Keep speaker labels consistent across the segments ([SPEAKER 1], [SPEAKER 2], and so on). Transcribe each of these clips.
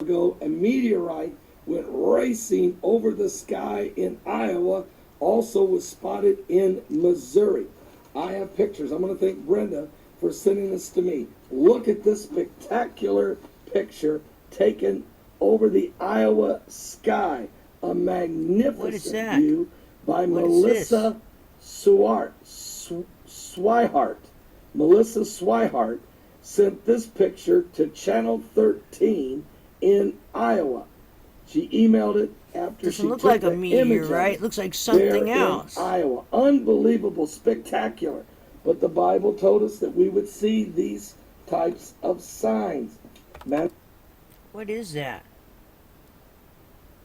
[SPEAKER 1] ago, a meteorite went racing over the sky in Iowa, also was spotted in Missouri. I have pictures. I'm going to thank Brenda for sending this to me. Look at this spectacular picture taken over the Iowa sky. A magnificent view by Melissa Swihart. Melissa Swihart sent this picture to Channel 13 in Iowa. She emailed it after she took
[SPEAKER 2] like
[SPEAKER 1] the
[SPEAKER 2] a meteor,
[SPEAKER 1] image
[SPEAKER 2] right? It looks like something else.
[SPEAKER 1] In Iowa. Unbelievable, spectacular. But the Bible told us that we would see these types of signs. Man,
[SPEAKER 2] what is that?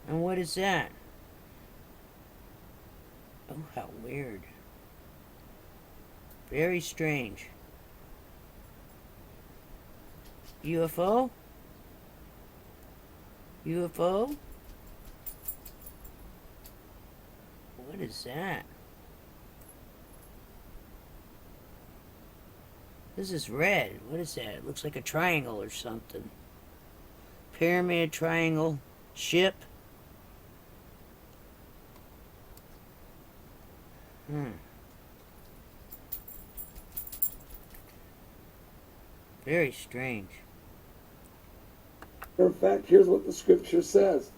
[SPEAKER 2] And what is that? Oh, how weird. Very strange. UFO? UFO? What is that? This is red. What is that? It looks like a triangle or something. Pyramid, triangle, ship. Very strange.
[SPEAKER 1] In fact, here's what the scripture says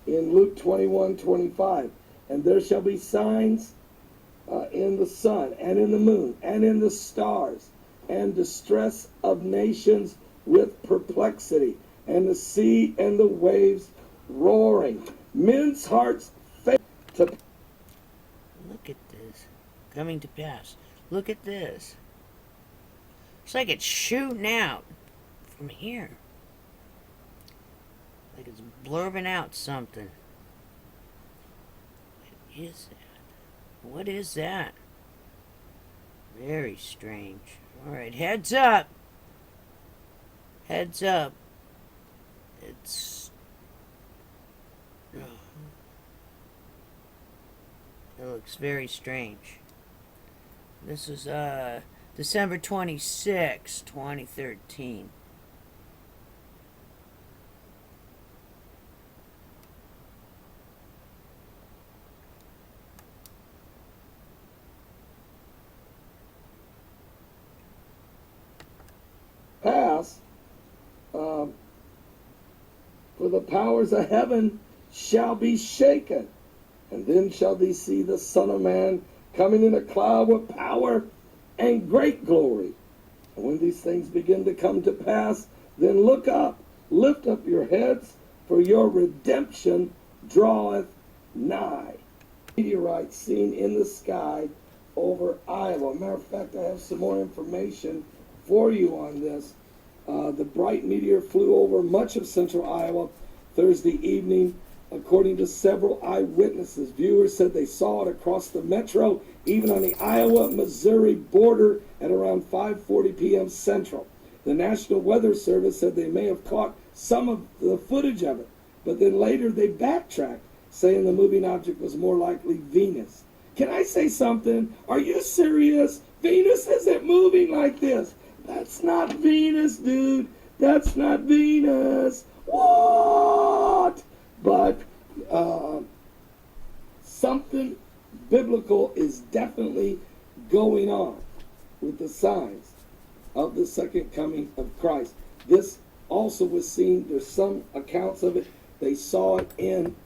[SPEAKER 1] in Luke 21:25. And there shall be signs in the sun and in the moon and in the stars, and distress of nations with perplexity, and the sea and the waves roaring. Men's hearts fail to...
[SPEAKER 2] Look at this. Coming to pass. Look at this. It's like it's shooting out from here. Like it's blurbing out something. What is that? What is that? Very strange. Alright, heads up. Heads up. It's... It looks very strange. This is December 26, 2013.
[SPEAKER 1] Pass, for the powers of heaven shall be shaken, and then shall they see the Son of Man coming in a cloud with power and great glory. And when these things begin to come to pass, then look up, lift up your heads, for your redemption draweth nigh. Meteorite seen in the sky over Iowa. Matter of fact, I have some more information for you on this. The bright meteor flew over much of central Iowa Thursday evening. According to several eyewitnesses, viewers said they saw it across the metro, even on the Iowa-Missouri border at around 5:40 p.m. Central. The National Weather Service said they may have caught some of the footage of it, but then later they backtracked, saying the moving object was more likely Venus. Can I say something? Are you serious? Venus isn't moving like this. That's not Venus, dude. That's not Venus. What? But something biblical is definitely going on with the signs of the second coming of Christ. This also was seen, there's some accounts of it, they saw it in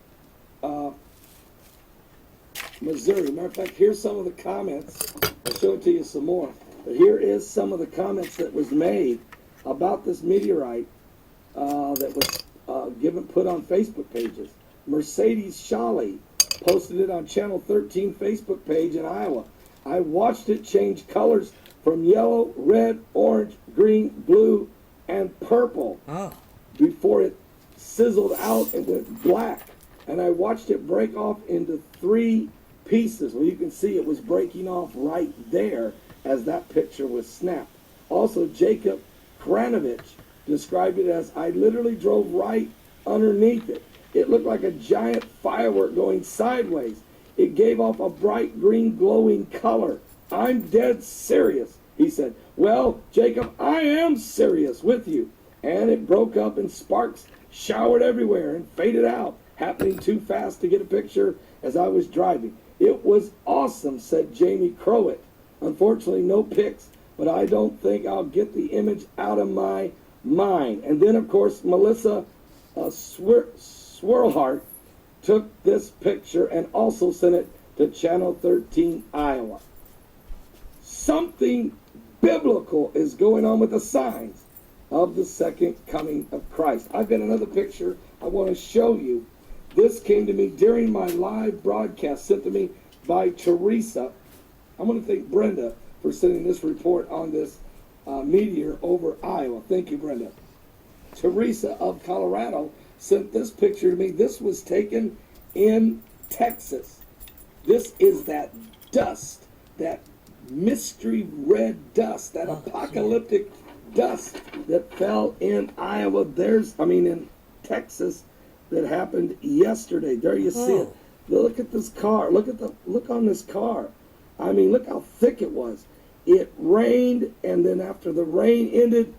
[SPEAKER 1] Missouri. Matter of fact, here's some of the comments. I'll show it to you some more. But here is some of the comments that was made about this meteorite that was put on Facebook pages. Mercedes Shawley posted it on Channel 13 Facebook page in Iowa. I watched it change colors from yellow, red, orange, green, blue, and purple before it sizzled out and went black. And I watched it break off into 3 pieces. Well, you can see it was breaking off right there as that picture was snapped. Also, Jacob Kranovich described it as, I literally drove right underneath it. It looked like a giant firework going sideways. It gave off a bright green glowing color. I'm dead serious, he said. Well, Jacob, I am serious with you. And it broke up in sparks showered everywhere and faded out, happening too fast to get a picture as I was driving. It was awesome, said Jamie Crowett. Unfortunately, no pics, but I don't think I'll get the image out of my mind. And then, of course, Melissa Swirlhart took this picture and also sent it to Channel 13 Iowa. Something biblical is going on with the signs of the second coming of Christ. I've got another picture I want to show you. This came to me during my live broadcast, sent to me by Teresa. I want to thank Brenda for sending this report on this meteor over Iowa. Thank you, Brenda. Teresa of Colorado sent this picture to me. This was taken in Texas. This is that dust, that mystery red dust, that apocalyptic dust that fell in Iowa. In Texas, that happened yesterday. There you see it. Look at this car. Look on this car. I mean, look how thick it was. It rained, and then after the rain ended,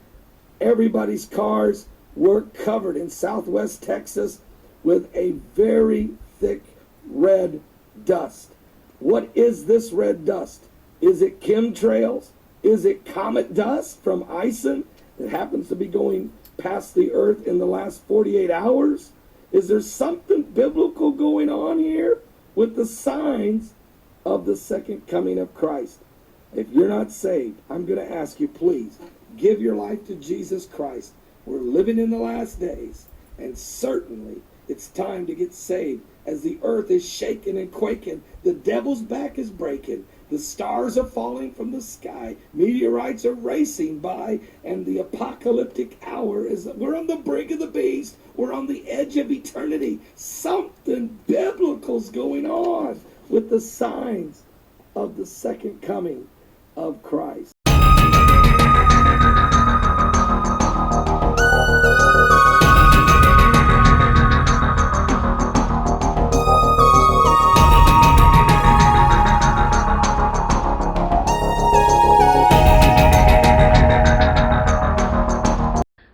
[SPEAKER 1] everybody's cars were covered in southwest Texas with a very thick red dust. What is this red dust? Is it chemtrails? Is it comet dust from Ison that happens to be going past the earth in the last 48 hours? Is there something biblical going on here with the signs of the second coming of Christ? If you're not saved, I'm going to ask you, please, give your life to Jesus Christ. We're living in the last days, and certainly it's time to get saved as the earth is shaking and quaking. The devil's back is breaking. The stars are falling from the sky. Meteorites are racing by, and the apocalyptic hour is, we're on the brink of the beast. We're on the edge of eternity. Something biblical's going on with the signs of the second coming of Christ.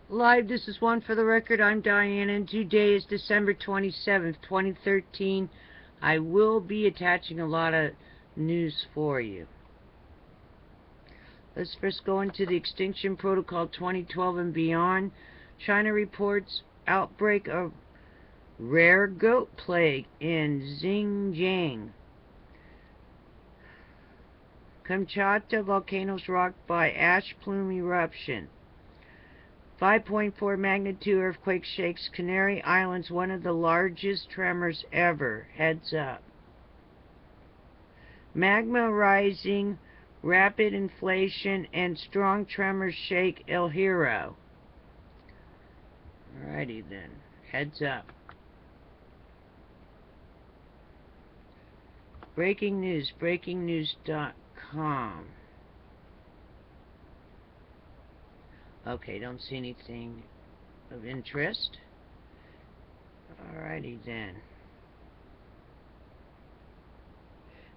[SPEAKER 2] Live, this is One for the Record. I'm Diane, and today is December 27th, 2013. I will be attaching a lot of news for you. Let's first go into the Extinction Protocol 2012 and beyond. China reports outbreak of rare goat plague in Xinjiang. Kamchatka volcanoes rocked by ash plume eruption. 5.4 magnitude earthquake shakes Canary Islands, one of the largest tremors ever. Heads up. Magma rising, rapid inflation, and strong tremors shake El Hierro. Alrighty then. Heads up. Breaking news, breakingnews.com. Okay, don't see anything of interest. Alrighty then.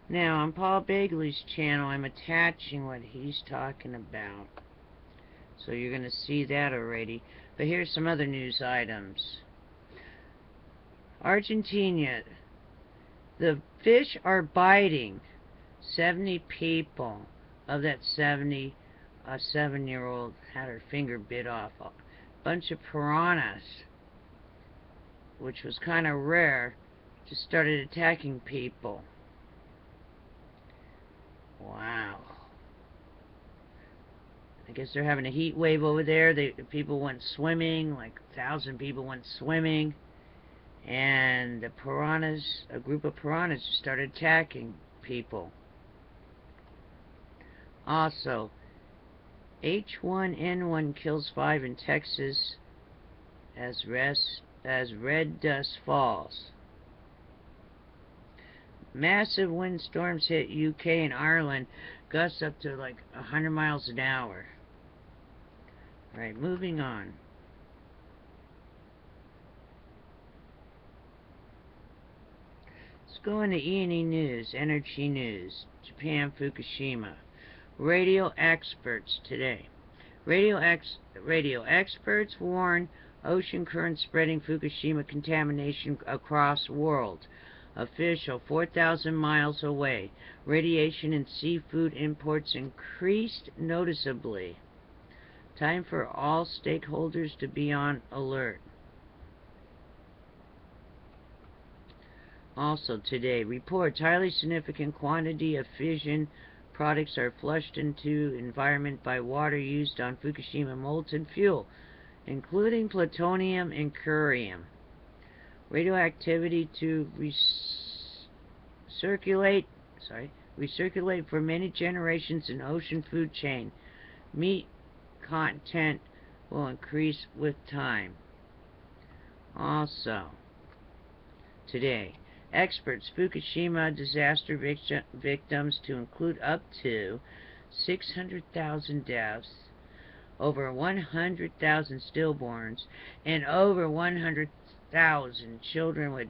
[SPEAKER 2] Now, on Paul BEGLEY's channel, I'm attaching what he's talking about. So you're going to see that already. But here's some other news items. Argentina. The fish are biting 70 people. Of that 70, a 7-year-old had her finger bit off. A bunch of piranhas, which was kind of rare, just started attacking people. Wow. I guess they're having a heat wave over there. People went swimming, like 1,000 people went swimming, and the piranhas, a group of piranhas, just started attacking people. Also, H1N1 kills 5 in Texas as red dust falls. Massive windstorms hit UK and Ireland, gusts up to like 100 miles an hour. Alright, moving on. Let's go into E&E News, Energy News, Japan, Fukushima. Radio experts today. Radio experts warn Ocean currents spreading Fukushima contamination across world. Official 4,000 miles away. Radiation and seafood imports increased noticeably. Time for all stakeholders to be on alert. Also today, reports highly significant quantity of fission products are flushed into environment by water used on Fukushima molten fuel, including plutonium and curium. Radioactivity to recirculate for many generations in ocean food chain. Meat content will increase with time. Also, today, experts Fukushima disaster victims to include up to 600,000 deaths, over 100,000 stillborns, and over 100,000 children with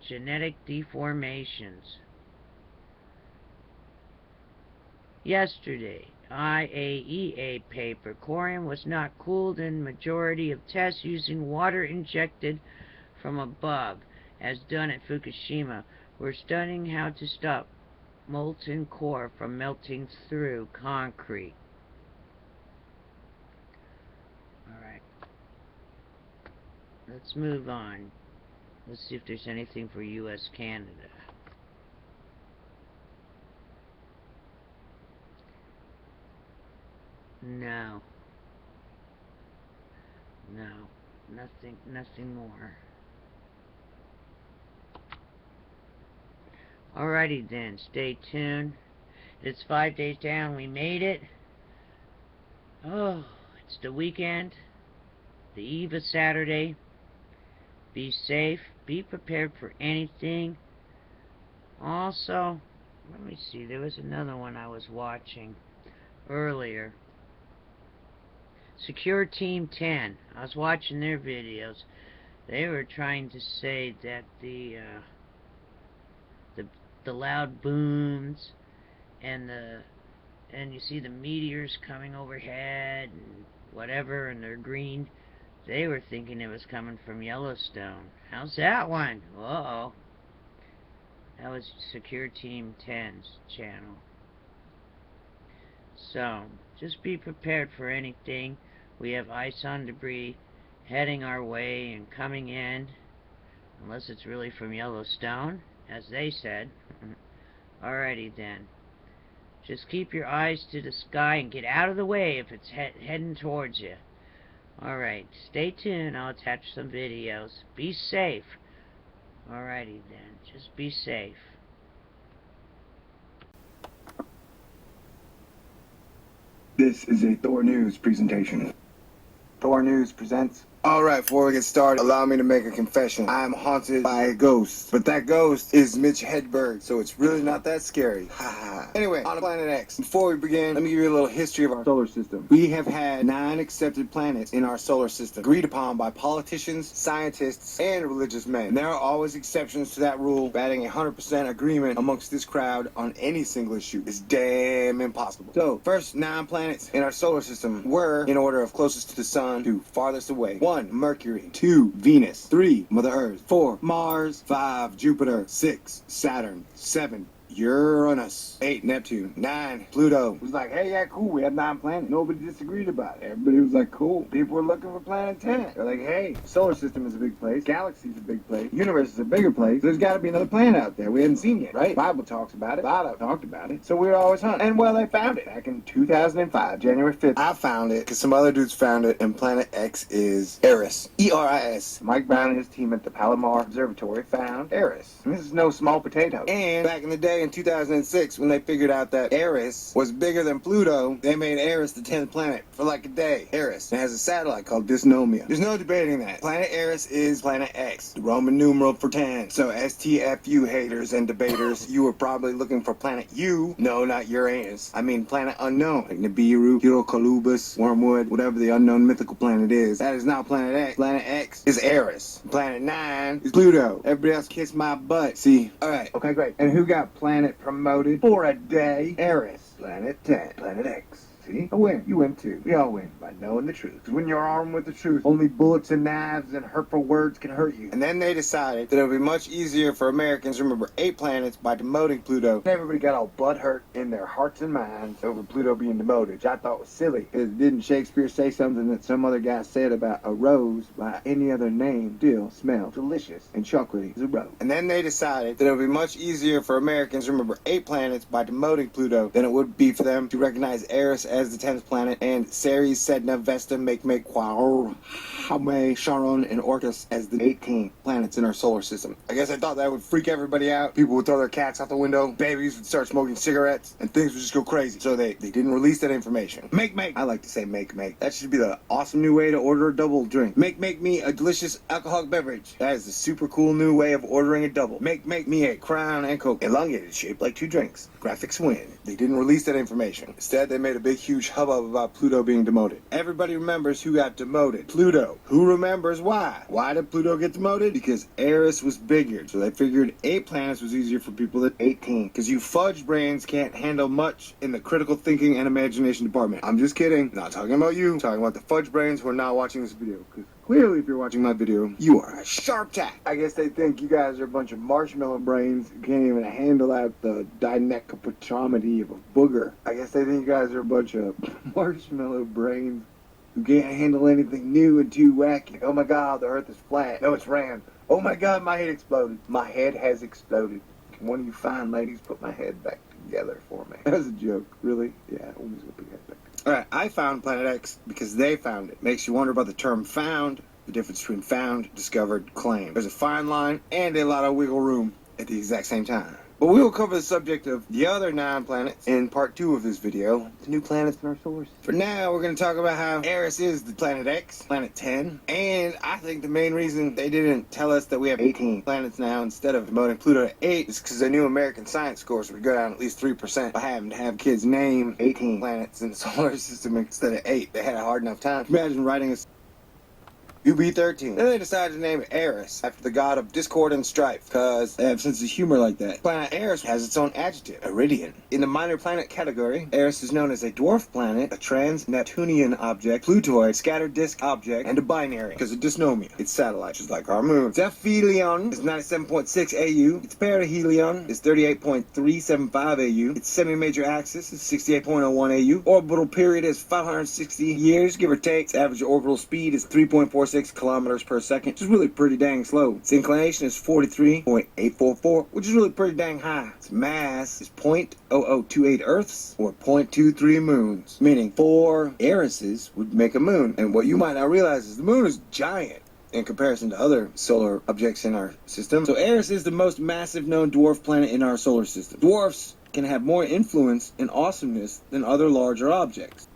[SPEAKER 2] genetic deformations. Yesterday, IAEA paper, corium was not cooled in majority of tests using water injected from above, as done at Fukushima. We're studying how to stop molten core from melting through concrete. Alright. Let's move on. Let's see if there's anything for US Canada. No. No. Nothing more. Alrighty then, stay tuned. It's 5 days down, we made it. Oh, it's the weekend. The eve of Saturday. Be safe, be prepared for anything. Also, let me see, there was another one I was watching earlier. Secure Team 10. I was watching their videos. They were trying to say that the loud booms and you see the meteors coming overhead and whatever, and they're green. They were thinking it was coming from Yellowstone. How's that one? Uh-oh. That was Secure Team 10's channel. So, just be prepared for anything. We have Ison debris heading our way and coming in, unless it's really from Yellowstone, as they said. Alrighty then. Just keep your eyes to the sky and get out of the way if it's heading towards you. Alright, stay tuned. I'll attach some videos. Be safe. Alrighty then. Just be safe.
[SPEAKER 3] This is a Thor News presentation. Thor News presents. Alright, before we get started, allow me to make a confession. I am haunted by a ghost, but that ghost is Mitch Hedberg, so it's really not that scary. Haha. Anyway, on Planet X. Before we begin, let me give you a little history of our solar system. We have had 9 accepted planets in our solar system, agreed upon by politicians, scientists, and religious men. And there are always exceptions to that rule. Batting 100% agreement amongst this crowd on any single issue is damn impossible. So, first 9 planets in our solar system were, in order of closest to the sun to farthest away. 1. Mercury. 2. Venus. 3. Mother Earth. 4. Mars. 5. Jupiter. 6. Saturn. 7. Uranus. 8. Neptune. 9. Pluto. It was like, hey, yeah, cool. We have 9 planets. Nobody disagreed about it. Everybody was like, cool. People were looking for planet 10. They're like, hey, solar system is a big place. Galaxy's a big place. Universe is a bigger place. There's got to be another planet out there we haven't seen yet, right? Bible talks about it. A lot of talked about it. So we were always hunting. And, well, they found it back in 2005, January 5th. I found it because some other dudes found it, and Planet X is Eris. E-R-I-S. Mike Brown and his team at the Palomar Observatory found Eris. And this is no small potato. And back in the day, in 2006, when they figured out that Eris was bigger than Pluto, they made Eris the 10th planet for like a day. Eris. It has a satellite called Dysnomia. There's no debating that. Planet Eris is Planet X, the Roman numeral for 10. So STFU haters and debaters, you were probably looking for Planet U. No, not Uranus. I mean Planet Unknown. Like Nibiru, Colubus, Wormwood, whatever the unknown mythical planet is. That is not Planet X. Planet X is Eris. Planet 9 is Pluto. Everybody else kiss my butt. See? Alright. Okay, great. And who got planet promoted for a day? Eris. Planet 10. Planet X. See? I win. You win too. We all win by knowing the truth. Because when you're armed with the truth, only bullets and knives and hurtful words can hurt you. And then they decided that it would be much easier for Americans to remember 8 planets by demoting Pluto. And everybody got all butthurt in their hearts and minds over Pluto being demoted, which I thought was silly. Because didn't Shakespeare say something that some other guy said about a rose by any other name still smells delicious and chocolatey as a rose? And then they decided that it would be much easier for Americans to remember 8 planets by demoting Pluto than it would be for them to recognize Eris as the 10th planet and Ceres, Sedna, Vesta, Makemake, Quaour, Haumea, Charon, and Orcus as the 18 planets in our solar system. I guess I thought that would freak everybody out. People would throw their cats out the window, babies would start smoking cigarettes, and things would just go crazy. So they didn't release that information. Make. I like to say make. That should be the awesome new way to order a double drink. Make me a delicious alcoholic beverage. That is the super cool new way of ordering a double. Make me a Crown and Coke. Elongated, shaped like 2 drinks. Graphics win. They didn't release that information. Instead, they made a big huge hubbub about Pluto being demoted. Everybody remembers who got demoted. Pluto. Who remembers why? Why did Pluto get demoted? Because Eris was bigger. So they figured 8 planets was easier for people than 18. Because you fudge brains can't handle much in the critical thinking and imagination department. I'm just kidding. Not talking about you. I'm talking about the fudge brains who are not watching this video. Because clearly, if you're watching my video, you are a sharp tack. I guess they think you guys are a bunch of marshmallow brains who can't even handle out the dinecopatromedy of a booger. I guess they think you guys are a bunch of marshmallow brains who can't handle anything new and too wacky. Oh my god, the earth is flat. No, it's round. Oh my god, my head exploded. My head has exploded. Can one of you fine ladies put my head back together for me? That was a joke. Really? Yeah, woman's gonna put your head back. Alright, I found Planet X because they found it. Makes you wonder about the term found, the difference between found, discovered, claimed. There's a fine line and a lot of wiggle room at the exact same time. But we will cover the subject of the other 9 planets in part 2 of this video, the new planets in our solar system. For now, we're going to talk about how Eris is the Planet X, Planet 10, and I think the main reason they didn't tell us that we have 18 planets now instead of demoting Pluto to 8 is because they knew American science scores would go down at least 3% by having to have kids name 18 planets in the solar system instead of 8. They had a hard enough time. Imagine writing a UB13. Then they decided to name it Eris, after the god of discord and strife, because they have sense of humor like that. Planet Eris has its own adjective, Iridian. In the minor planet category, Eris is known as a dwarf planet, a trans-Neptunian object, Plutoid, scattered disk object, and a binary, because of dysnomia. Its satellite, just like our moon. Its aphelion is 97.6 AU. Its perihelion is 38.375 AU. Its semi-major axis is 68.01 AU. Orbital period is 560 years, give or take. Its average orbital speed is 3.46 kilometers per second, which is really pretty dang slow. Its inclination is 43.844, which is really pretty dang high. Its mass is 0.0028 Earths, or 0.23 moons, meaning 4 Erises would make a moon. And what you might not realize is the moon is giant in comparison to other solar objects in our system. So Eris is the most massive known dwarf planet in our solar system. Dwarfs can have more influence and awesomeness than other larger objects.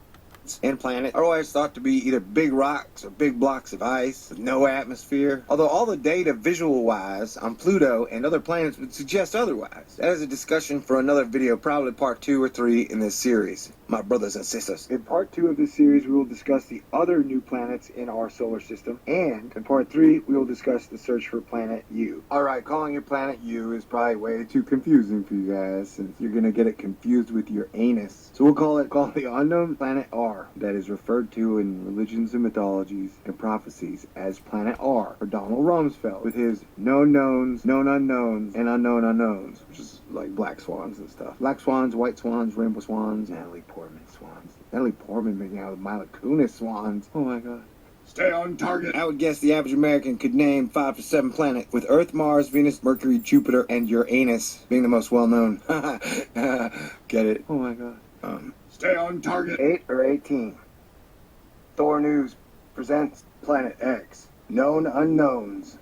[SPEAKER 3] And planets are always thought to be either big rocks or big blocks of ice with no atmosphere, although all the data visual-wise on Pluto and other planets would suggest otherwise. That is a discussion for another video, probably part 2 or 3 in this series, my brothers and sisters. In part 2 of this series, we will discuss the other new planets in our solar system, and in part 3, we will discuss the search for Planet U. Alright, calling it Planet U is probably way too confusing for you guys, since you're gonna get it confused with your anus. So we'll call it the unknown planet R. That is referred to in religions and mythologies and prophecies as Planet R, for Donald Rumsfeld, with his known knowns, known unknowns, and unknown unknowns, which is like black swans and stuff. Black swans, white swans, rainbow swans, Natalie Portman swans. Natalie Portman making out with Mila Kunis swans. Oh my god. Stay on target. I would guess the average American could name 5 to 7 planets, with Earth, Mars, Venus, Mercury, Jupiter, and Uranus being the most well-known. Get it? Oh my god. Stay on target. 8 or 18. THORNEWS presents Planet X, Known Unknowns,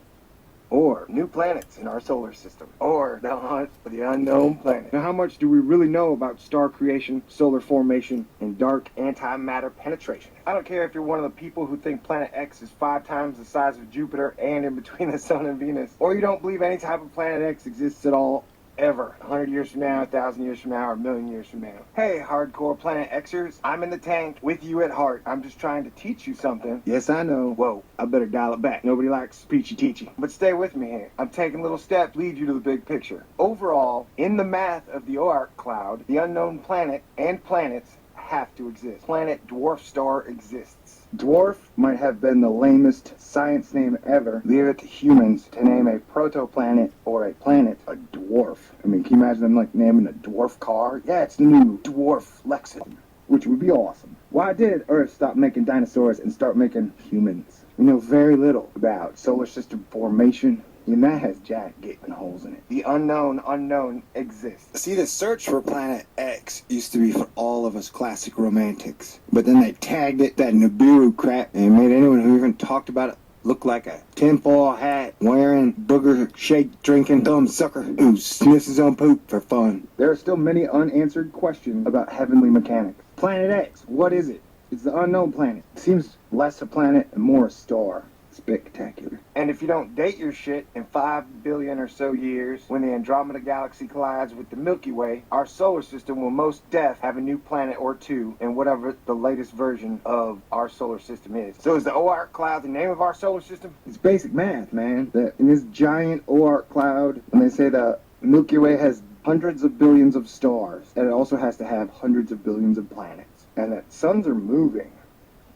[SPEAKER 3] or New Planets in our solar system, or The Hunt for the Unknown Planet. Now, how much do we really know about star creation, solar formation, and dark antimatter penetration? I don't care if you're one of the people who think Planet X is 5 times the size of Jupiter and in between the Sun and Venus, or you don't believe any type of Planet X exists at all, ever. 100 years from now, 1,000 years from now, or 1,000,000 years from now. Hey, hardcore Planet Xers, I'm in the tank with you at heart. I'm just trying to teach you something. Yes, I know. Whoa, I better dial it back. Nobody likes peachy teachy. But stay with me here. I'm taking little steps, lead you to the big picture. Overall, in the math of the Oort cloud, the unknown planet and planets have to exist. Planet dwarf star exists. Dwarf might have been the lamest science name ever. Leave it to humans to name a protoplanet or a planet a dwarf. I mean, can you imagine them like naming a dwarf car? Yeah, it's the new dwarf Lexus, which would be awesome. Why did Earth stop making dinosaurs and start making humans? We know very little about solar system formation, and that has giant gaping holes in it. The unknown exists. See, the search for Planet X used to be for all of us classic romantics. But then they tagged it that Nibiru crap and made anyone who even talked about it look like a tinfoil hat wearing, booger shake drinking dumb sucker who sniffs his own poop for fun. There are still many unanswered questions about heavenly mechanics. Planet X, what is it? It's the unknown planet. It seems less a planet and more a star. Spectacular. And if you don't date your shit in 5 billion or so years, when the Andromeda Galaxy collides with the Milky Way, our solar system will most def have a new planet or two in whatever the latest version of our solar system is. So is the Oort cloud the name of our solar system? It's basic math, man. In this giant Oort cloud, when they say the Milky Way has hundreds of billions of stars, and it also has to have hundreds of billions of planets, and that suns are moving.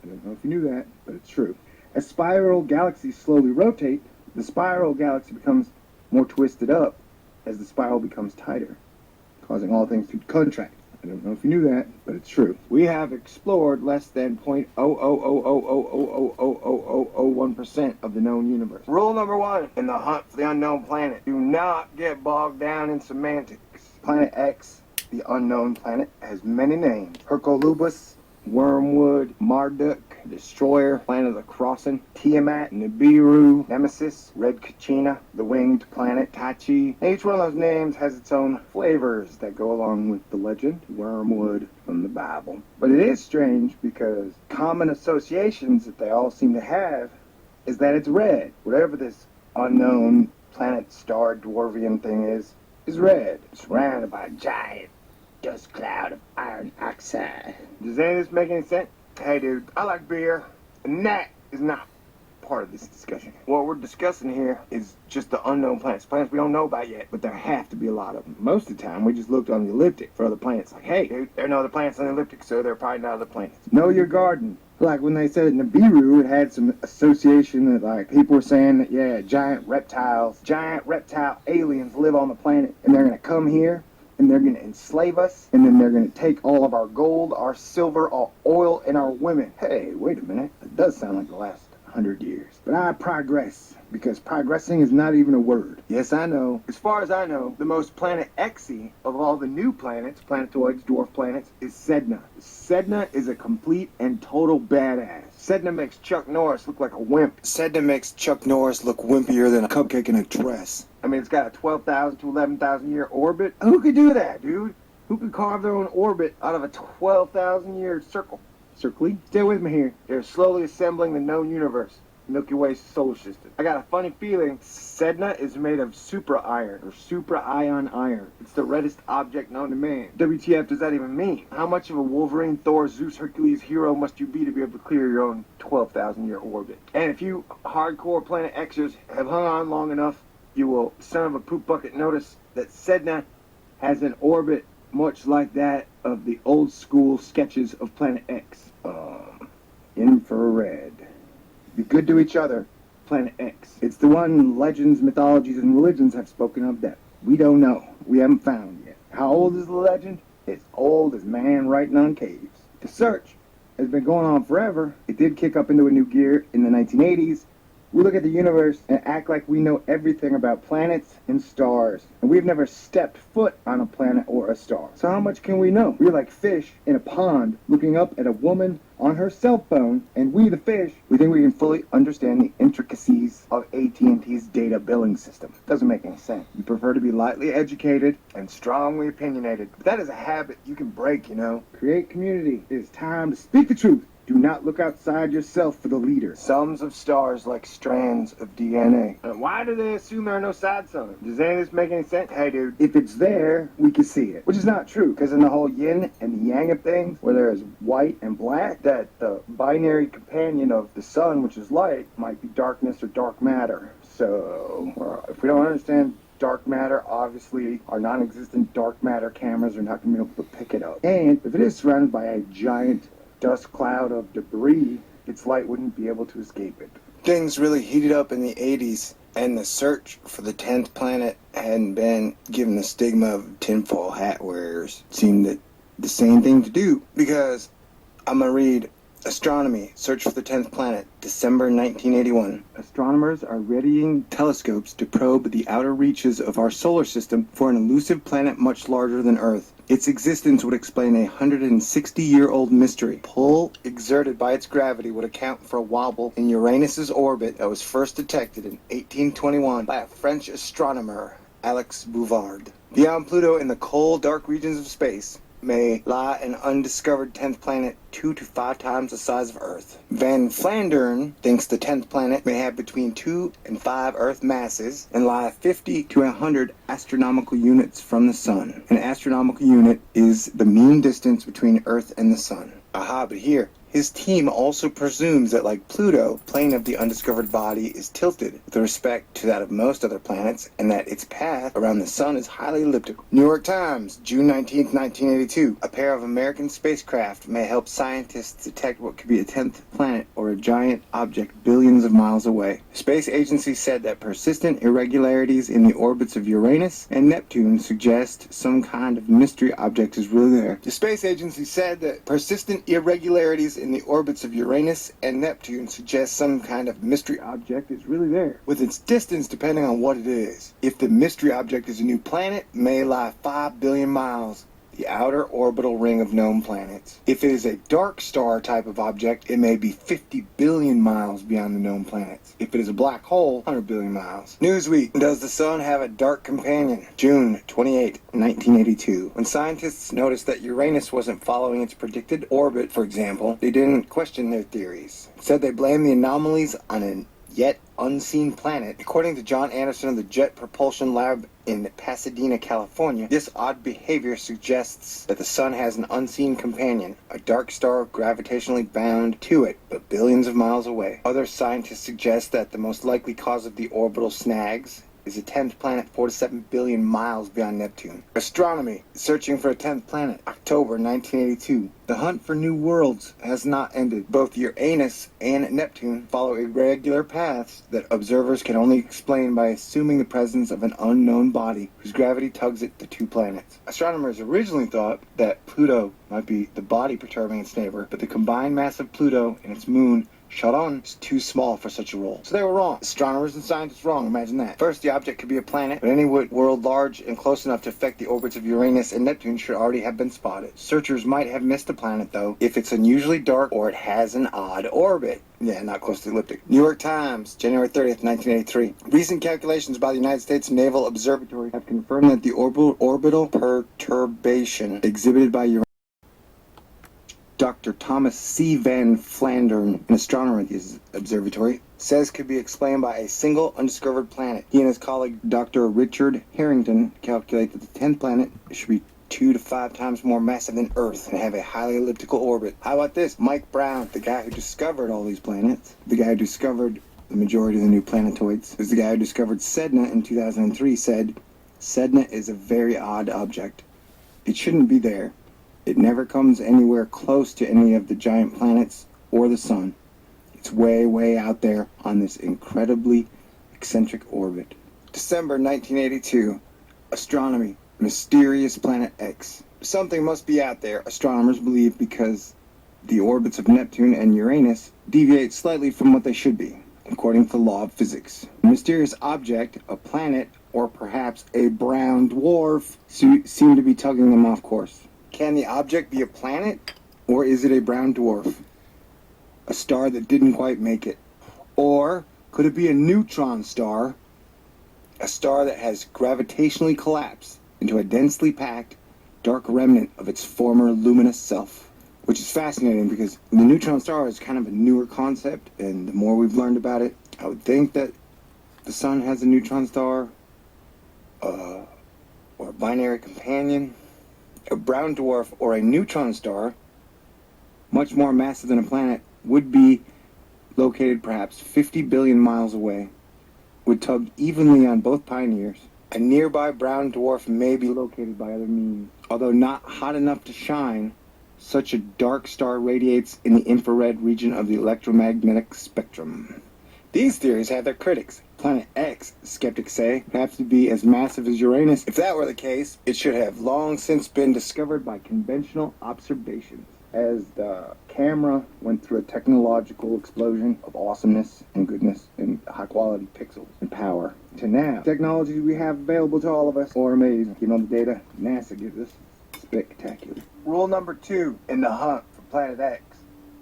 [SPEAKER 3] I don't know if you knew that, but it's true. As spiral galaxies slowly rotate, the spiral galaxy becomes more twisted up as the spiral becomes tighter, causing all things to contract. I don't know if you knew that, but it's true. We have explored less than 0.000000001% of the known universe. Rule number 1 in the hunt for the unknown planet: do not get bogged down in semantics. Planet X, the unknown planet, has many names: Hercolubus, Wormwood, Marduk, Destroyer, Planet of the Crossing, Tiamat, Nibiru, Nemesis, Red Kachina, the Winged Planet, Tachi. Each one of those names has its own flavors that go along with the legend, Wormwood from the Bible. But it is strange because common associations that they all seem to have is that it's red. Whatever this unknown planet, star, dwarvian thing is red. It's surrounded by a giant dust cloud of iron oxide. Does any of this make any sense? Hey dude, I like beer, and that is not part of this discussion. What we're discussing here is just the unknown planets we don't know about yet, but there have to be a lot of them. Most of the time, we just looked on the ecliptic for other planets. Like, hey dude, there are no other planets on the ecliptic, so there are probably not other planets. Know your garden. Like when they said Nibiru, it had some association that like people were saying that, yeah, giant reptile aliens live on the planet, and they're gonna come here, and they're going to enslave us, and then they're going to take all of our gold, our silver, our oil, and our women. Hey, wait a minute. That does sound like the last 100 years. But I progress, because progressing is not even a word. Yes, I know. As far as I know, the most Planet X-y of all the new planets, planetoids, dwarf planets, is Sedna. Sedna is a complete and total badass. Sedna makes Chuck Norris look like a wimp. Sedna makes Chuck Norris look wimpier than a cupcake in a dress. I mean, it's got a 12,000 to 11,000 year orbit. Who could do that, dude? Who could carve their own orbit out of a 12,000 year circle? Circly? Stay with me here. They're slowly assembling the known universe, Milky Way solar system. I got a funny feeling Sedna is made of supra iron, or supra-ion iron. It's the reddest object known to man. WTF does that even mean? How much of a Wolverine, Thor, Zeus, Hercules hero must you be to be able to clear your own 12,000 year orbit? And if you hardcore Planet Xers have hung on long enough, you will, son of a poop bucket, notice that Sedna has an orbit much like that of the old school sketches of Planet X. Infrared. Be good to each other, Planet X. It's the one legends, mythologies, and religions have spoken of that we don't know, we haven't found yet. How old is the legend? It's old as man writing on caves. The search has been going on forever. It did kick up into a new gear in the 1980s. We look at the universe and act like we know everything about planets and stars, and we've never stepped foot on a planet or a star. So how much can we know? We're like fish in a pond looking up at a woman on her cell phone, and we, the fish, we think we can fully understand the intricacies of AT&T's data billing system. Doesn't make any sense. We prefer to be lightly educated and strongly opinionated, but that is a habit you can break, you know. Create community. It is time to speak the truth. Do not look outside yourself for the leader. Sums of stars like strands of DNA. And why do they assume there are no side suns? Does any of this make any sense? Hey, dude, if it's there, we can see it. Which is not true, because in the whole yin and the yang of things, where there is white and black, that the binary companion of the sun, which is light, might be darkness or dark matter. So, if we don't understand dark matter, obviously our non-existent dark matter cameras are not going to be able to pick it up. And if it is surrounded by a giant dust cloud of debris, its light wouldn't be able to escape it. Things really heated up in the 80s, and the search for the 10th planet hadn't been given the stigma of tinfoil hat wearers. It seemed that the same thing to do, because I'm going to read Astronomy, Search for the 10th Planet, December 1981. Astronomers are readying telescopes to probe the outer reaches of our solar system for an elusive planet much larger than Earth. Its existence would explain a 160-year-old mystery. Pull exerted by its gravity would account for a wobble in Uranus's orbit that was first detected in 1821 by a French astronomer, Alex Bouvard. Beyond Pluto in the cold, dark regions of space may lie an undiscovered 10th planet 2 to 5 times the size of Earth. Van Flandern thinks the 10th planet may have between 2 and 5 Earth masses and lie 50 to 100 astronomical units from the Sun. An astronomical unit is the mean distance between Earth and the Sun. Aha, but here, his team also presumes that, like Pluto, the plane of the undiscovered body is tilted with respect to that of most other planets, and that its path around the Sun is highly elliptical. New York Times, June 19, 1982. A pair of American spacecraft may help scientists detect what could be a 10th planet or a giant object billions of miles away. The space agency said that persistent irregularities in the orbits of Uranus and Neptune suggest some kind of mystery object is really there. The space agency said that persistent irregularities in the orbits of Uranus and Neptune suggests some kind of mystery object is really there, with its distance depending on what it is. If the mystery object is a new planet, it may lie 5 billion miles, the outer orbital ring of known planets. If it is a dark star type of object, it may be 50 billion miles beyond the known planets. If it is a black hole, 100 billion miles. Newsweek, does the Sun have a dark companion? June 28, 1982. When scientists noticed that Uranus wasn't following its predicted orbit, for example, they didn't question their theories. Instead, they blamed the anomalies on an yet unseen planet. According to John Anderson of the Jet Propulsion Lab in Pasadena, California, this odd behavior suggests that the Sun has an unseen companion, a dark star gravitationally bound to it, but billions of miles away. Other scientists suggest that the most likely cause of the orbital snags is a 10th planet 4 to 7 billion miles beyond Neptune. Astronomy, searching for a 10th planet, October 1982. The hunt for new worlds has not ended. Both Uranus and Neptune follow irregular paths that observers can only explain by assuming the presence of an unknown body whose gravity tugs at the two planets. Astronomers originally thought that Pluto might be the body perturbing its neighbor, but the combined mass of Pluto and its moon Charon is too small for such a role. So they were wrong. Astronomers and scientists wrong, imagine that. First, the object could be a planet, but any world large and close enough to affect the orbits of Uranus and Neptune should already have been spotted. Searchers might have missed a planet, though, if it's unusually dark or it has an odd orbit. Yeah, not close to the elliptic. New York Times, January 30th, 1983. Recent calculations by the United States Naval Observatory have confirmed that the orbital perturbation exhibited by Uranus. Dr. Thomas C. Van Flandern, an astronomer at the observatory, says could be explained by a single undiscovered planet. He and his colleague Dr. Richard Harrington calculate that the 10th planet should be 2 to 5 times more massive than Earth and have a highly elliptical orbit. How about this? Mike Brown, the guy who discovered all these planets, the guy who discovered the majority of the new planetoids, is the guy who discovered Sedna in 2003, said, Sedna is a very odd object. It shouldn't be there. It never comes anywhere close to any of the giant planets or the Sun. It's way, way out there on this incredibly eccentric orbit. December 1982. Astronomy. Mysterious Planet X. Something must be out there, astronomers believe, because the orbits of Neptune and Uranus deviate slightly from what they should be, according to the law of physics. A mysterious object, a planet, or perhaps a brown dwarf, seem to be tugging them off course. Can the object be a planet, or is it a brown dwarf? A star that didn't quite make it? Or could it be a neutron star, a star that has gravitationally collapsed into a densely packed, dark remnant of its former luminous self? Which is fascinating because the neutron star is kind of a newer concept, and the more we've learned about it, I would think that the Sun has a neutron star, or a binary companion. A brown dwarf or a neutron star, much more massive than a planet, would be located perhaps 50 billion miles away, would tug evenly on both pioneers, A nearby brown dwarf may be located by other means. Although not hot enough to shine, such a dark star radiates in the infrared region of the electromagnetic spectrum. These theories have their critics. Planet X, skeptics say, perhaps to be as massive as Uranus. If that were the case, it should have long since been discovered by conventional observations. As the camera went through a technological explosion of awesomeness and goodness and high-quality pixels and power, to now, technologies we have available to all of us are amazing. You know, the data NASA gives us, spectacular. Rule number 2 in the hunt for Planet X: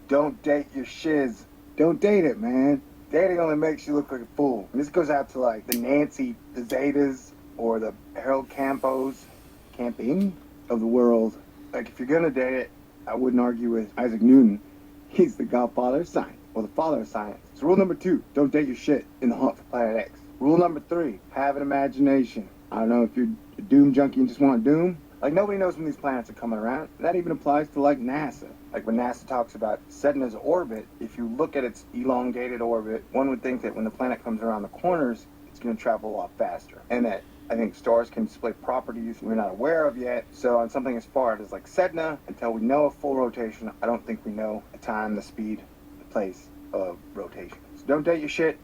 [SPEAKER 3] don't date your shiz. Don't date it, man. Dating only makes you look like a fool. And this goes out to like the Nancy the Zetas or the Harold Camping of the world. Like, if you're gonna date it, I wouldn't argue with Isaac Newton. He's the godfather of science, or the father of science. So rule number 2, don't date your shit in the hunt for Planet X. Rule number 3, have an imagination. I don't know if you're a doom junkie and just want doom. Like, nobody knows when these planets are coming around. That even applies to, like, NASA. Like, when NASA talks about Sedna's orbit, if you look at its elongated orbit, one would think that when the planet comes around the corners, it's going to travel a lot faster. And that I think stars can display properties we're not aware of yet. So on something as far as like Sedna, until we know a full rotation, I don't think we know the time, the speed, the place of rotation. So don't date your shit.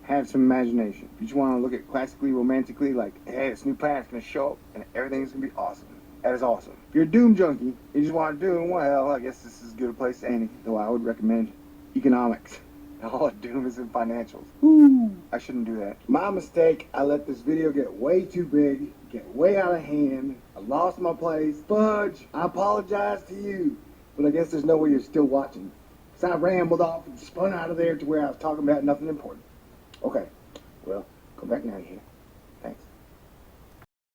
[SPEAKER 3] Have some imagination. If you just want to look at classically, romantically, like, hey, this new planet's going to show up and everything's going to be awesome. That is awesome. If you're a doom junkie, you just want to doom, well, I guess this is as good a place as any. Though I would recommend economics. All doom is in financials. Woo! I shouldn't do that. My mistake, I let this video get way too big, get way out of hand. I lost my place. Fudge, I apologize to you. But I guess there's no way you're still watching. Because I rambled off and spun out of there to where I was talking about nothing important. Okay, well, go back now here.